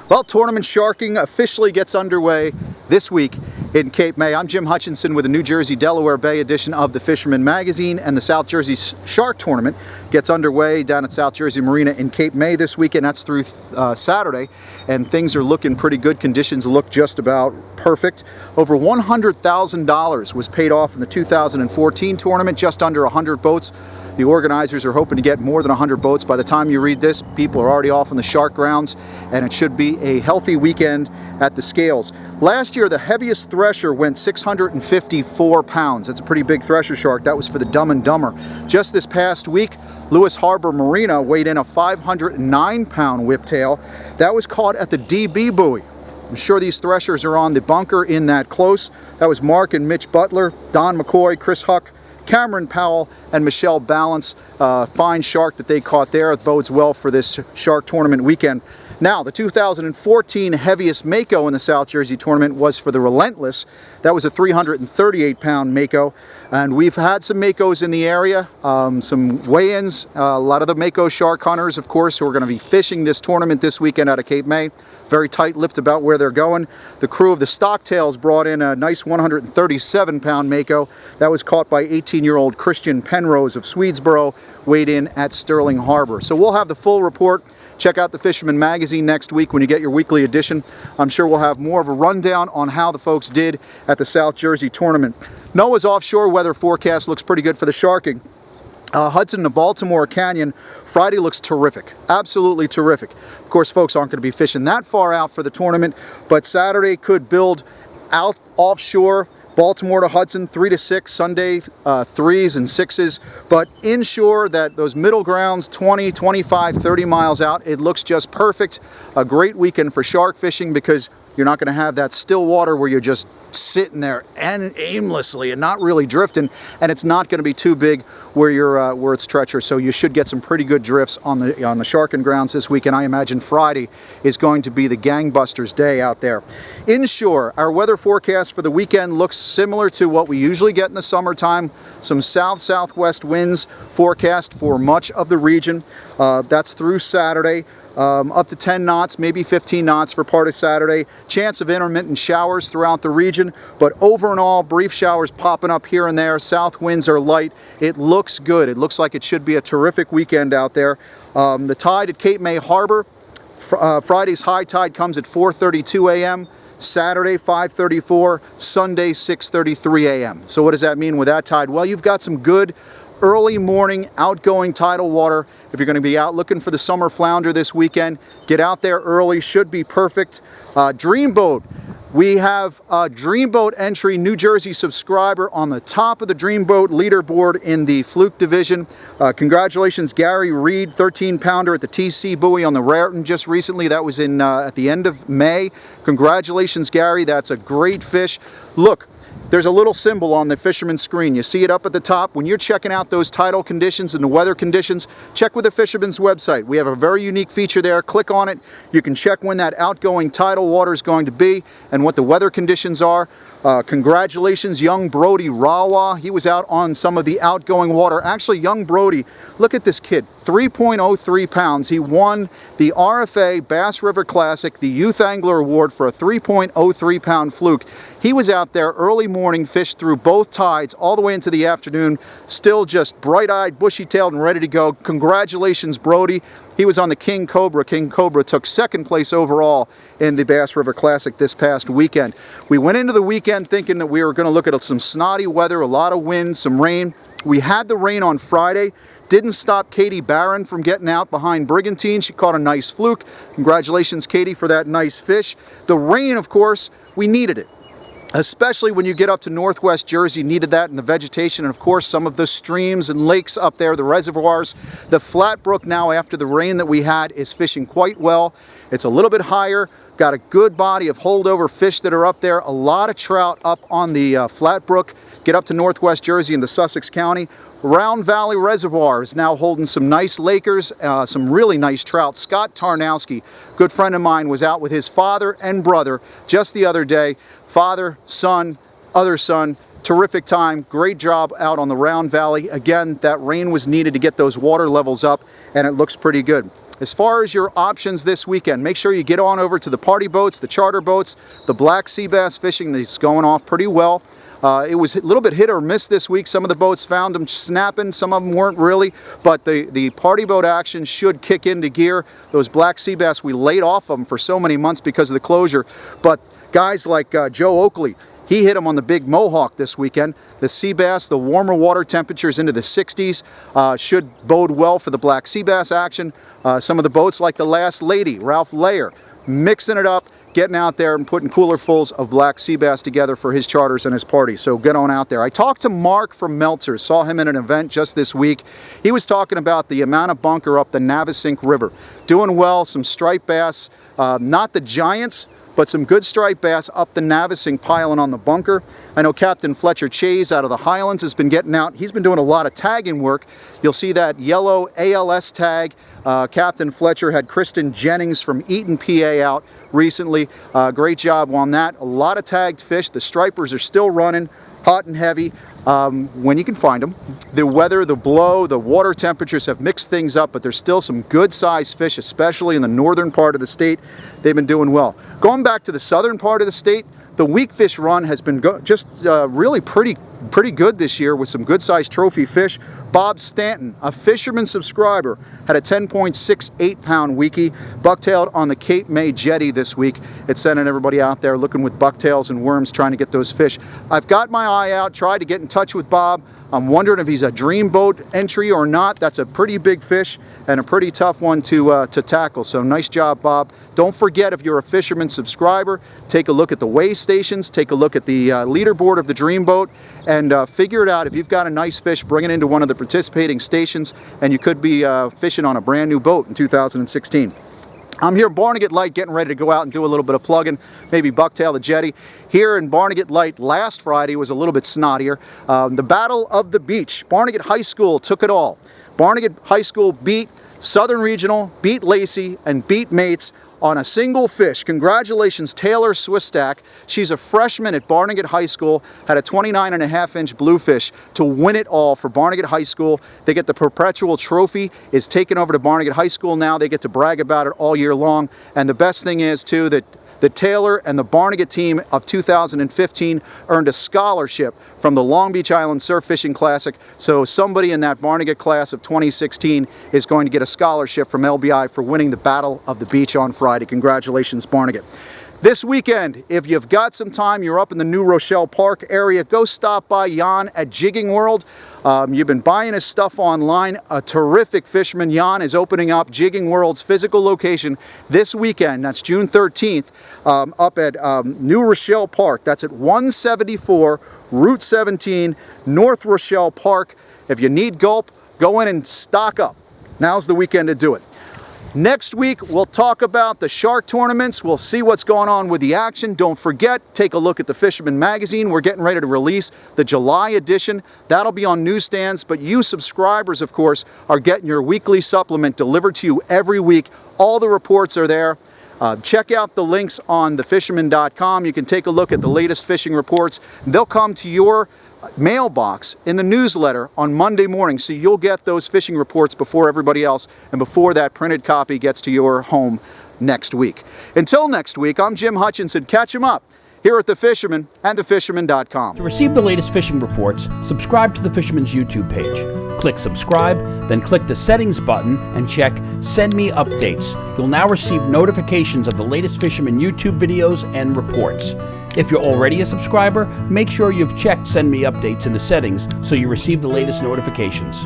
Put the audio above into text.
Well, tournament sharking officially gets underway this week in Cape May. I'm Jim Hutchinson with the New Jersey Delaware Bay edition of the Fisherman magazine, and the South Jersey Shark Tournament gets underway down at South Jersey Marina in Cape May this weekend. That's through Saturday, and things are looking pretty good. Conditions look just about perfect. Over $100,000 was paid off in the 2014 tournament, just under 100 boats. The organizers are hoping to get more than 100 boats. By the time you read this, people are already off on the shark grounds, and it should be a healthy weekend at the scales. Last year, the heaviest thresher went 654 pounds. That's a pretty big thresher shark. That was for the Dumb and Dumber. Just this past week, Lewes Harbour Marina weighed in a 509-pound whiptail. That was caught at the DB Buoy. I'm sure these threshers are on the bunker in that close. That was Mark and Mitch Butler, Don McCoy, Chris Huck, Cameron Powell, and Michelle Balance. Fine shark that they caught there. It bodes well for this shark tournament weekend. Now, the 2014 heaviest Mako in the South Jersey tournament was for the Relentless. That was a 338-pound Mako. And we've had some Makos in the area, some weigh-ins. A lot of the Mako shark hunters, of course, who are going to be fishing this tournament this weekend out of Cape May. Very tight-lipped about where they're going. The crew of the Stocktails brought in a nice 137-pound Mako. That was caught by 18-year-old Christian Penrose of Swedesboro, weighed in at Sterling Harbor. So we'll have the full report. Check out the Fisherman magazine next week when you get your weekly edition. I'm sure we'll have more of a rundown on how the folks did at the South Jersey tournament. NOAA's offshore weather forecast looks pretty good for the sharking. Hudson and the Baltimore Canyon, Friday looks terrific, absolutely terrific. Of course, folks aren't going to be fishing that far out for the tournament, but Saturday could build out offshore. Baltimore to Hudson, 3 to 6, Sunday 3s and 6s, but inshore, that those middle grounds, 20, 25, 30 miles out, it looks just perfect. A great weekend for shark fishing because you're not going to have that still water where you're just sitting there and aimlessly and not really drifting, and it's not going to be too big where you're where it's treacherous. So you should get some pretty good drifts on the sharking grounds this weekend. I imagine Friday is going to be the gangbusters day out there. Inshore, our weather forecast for the weekend looks similar to what we usually get in the summertime. Some south-southwest winds forecast for much of the region. That's through Saturday. Up to 10 knots, maybe 15 knots for part of Saturday. Chance of intermittent showers throughout the region, but over and all, brief showers popping up here and there. South winds are light. It looks good. It looks like it should be a terrific weekend out there. The tide at Cape May Harbor, Friday's high tide comes at 4:32 a.m., Saturday 5:34, Sunday 6:33 a.m. So what does that mean with that tide? Well, you've got some good early morning outgoing tidal water. If you're going to be out looking for the summer flounder this weekend, get out there early, should be perfect. Dreamboat, we have a Dreamboat entry, New Jersey subscriber on the top of the Dreamboat leaderboard in the fluke division. Congratulations, Gary Reed, 13-pounder at the TC buoy on the Raritan just recently. That was in at the end of May. Congratulations, Gary. That's a great fish. Look, there's a little symbol on the Fisherman screen. You see it up at the top. When you're checking out those tidal conditions and the weather conditions, check with the Fisherman's website. We have a very unique feature there. Click on it. You can check when that outgoing tidal water is going to be and what the weather conditions are. Congratulations, young Brody Rawa. He was out on some of the outgoing water. Actually, young Brody, look at this kid, 3.03 pounds. He won the RFA Bass River Classic, the Youth Angler Award for a 3.03 pound fluke. He was out there early morning, fished through both tides all the way into the afternoon, still just bright-eyed, bushy-tailed, and ready to go. Congratulations, Brody. He was on the King Cobra. King Cobra took second place overall in the Bass River Classic this past weekend. We went into the weekend thinking that we were going to look at some snotty weather, a lot of wind, some rain. We had the rain on Friday. Didn't stop Katie Barron from getting out behind Brigantine. She caught a nice fluke. Congratulations, Katie, for that nice fish. The rain, of course, we needed it. Especially when you get up to northwest Jersey, needed that in the vegetation, and of course some of the streams and lakes up there, the reservoirs. The Flat Brook now, after the rain that we had, is fishing quite well. It's a little bit higher, got a good body of holdover fish that are up there. A lot of trout up on the Flat Brook. Get up to northwest Jersey into Sussex County. Round Valley Reservoir is now holding some nice Lakers, some really nice trout. Scott Tarnowski, good friend of mine, was out with his father and brother just the other day. Father, son, other son, terrific time, great job out on the Round Valley. Again, that rain was needed to get those water levels up, and it looks pretty good. as far as your options this weekend, make sure you get on over to the party boats, the charter boats. The black sea bass fishing is going off pretty well. It was a little bit hit or miss this week. Some of the boats found them snapping, some of them weren't really, but the party boat action should kick into gear. Those black sea bass, we laid off them for so many months because of the closure, but guys like Joe Oakley, he hit them on the big Mohawk this weekend. The sea bass, the warmer water temperatures into the 60s should bode well for the black sea bass action. Some of the boats like the Last Lady, Ralph Layer, mixing it up, getting out there and putting coolerfuls of black sea bass together for his charters and his parties. So get on out there. I talked to Mark from Meltzer's, saw him at an event just this week. He was talking about the amount of bunker up the Navesink River. Doing well, some striped bass, not the giants, but some good striped bass up the Navesink piling on the bunker. I know Captain Fletcher Chase out of the Highlands has been getting out. He's been doing a lot of tagging work. You'll see that yellow ALS tag. Captain Fletcher had Kristen Jennings from Eaton, PA out recently. Great job on that. A lot of tagged fish. The stripers are still running hot and heavy when you can find them. The weather, the blow, the water temperatures have mixed things up, but there's still some good sized fish, especially in the northern part of the state. They've been doing well. Going back to the southern part of the state, the weak fish run has been really pretty good this year with some good sized trophy fish. Bob Stanton, a Fisherman subscriber, had a 10.68 pound weekie, bucktailed on the Cape May jetty this week. It's sending everybody out there looking with bucktails and worms trying to get those fish. I've got my eye out, tried to get in touch with Bob. I'm wondering if he's a Dreamboat entry or not. That's a pretty big fish and a pretty tough one to tackle. So nice job, Bob. Don't forget, if you're a Fisherman subscriber, take a look at the weigh stations, take a look at the leaderboard of the Dreamboat, and figure it out. If you've got a nice fish, bring it into one of the participating stations, and you could be fishing on a brand new boat in 2016. I'm here in Barnegat Light getting ready to go out and do a little bit of plugging, maybe bucktail the jetty. Here in Barnegat Light last Friday was a little bit snottier. The Battle of the Beach. Barnegat High School took it all. Barnegat High School beat Southern Regional, beat Lacey, and beat Mates on a single fish. Congratulations, Taylor Swistack. She's a freshman at Barnegat High School, had a 29.5-inch bluefish to win it all for Barnegat High School. They get the perpetual trophy, is taken over to Barnegat High School now. They get to brag about it all year long. And the best thing is, too, that the Taylor and the Barnegat team of 2015 earned a scholarship from the Long Beach Island Surf Fishing Classic. So somebody in that Barnegat class of 2016 is going to get a scholarship from LBI for winning the Battle of the Beach on Friday. Congratulations, Barnegat. This weekend, if you've got some time, you're up in the New Rochelle Park area, go stop by Jan at Jigging World. You've been buying his stuff online. A terrific fisherman. Jan is opening up Jigging World's physical location this weekend. That's June 13th up at New Rochelle Park. That's at 174 Route 17, North Rochelle Park. If you need gulp, go in and stock up. Now's the weekend to do it. Next week, we'll talk about the shark tournaments. We'll see what's going on with the action. Don't forget, take a look at the Fisherman magazine. We're getting ready to release the July edition. That'll be on newsstands, but you subscribers, of course, are getting your weekly supplement delivered to you every week. All the reports are there. Check out the links on thefisherman.com. You can take a look at the latest fishing reports. They'll come to your mailbox in the newsletter on Monday morning, so you'll get those fishing reports before everybody else and before that printed copy gets to your home next week. Until next week, I'm Jim Hutchinson. Catch 'em up here at The Fisherman and thefisherman.com. To receive the latest fishing reports, subscribe to The Fisherman's YouTube page. Click subscribe, then click the settings button and check Send Me Updates. You'll now receive notifications of the latest Fisherman YouTube videos and reports. If you're already a subscriber, make sure you've checked Send Me Updates in the settings so you receive the latest notifications.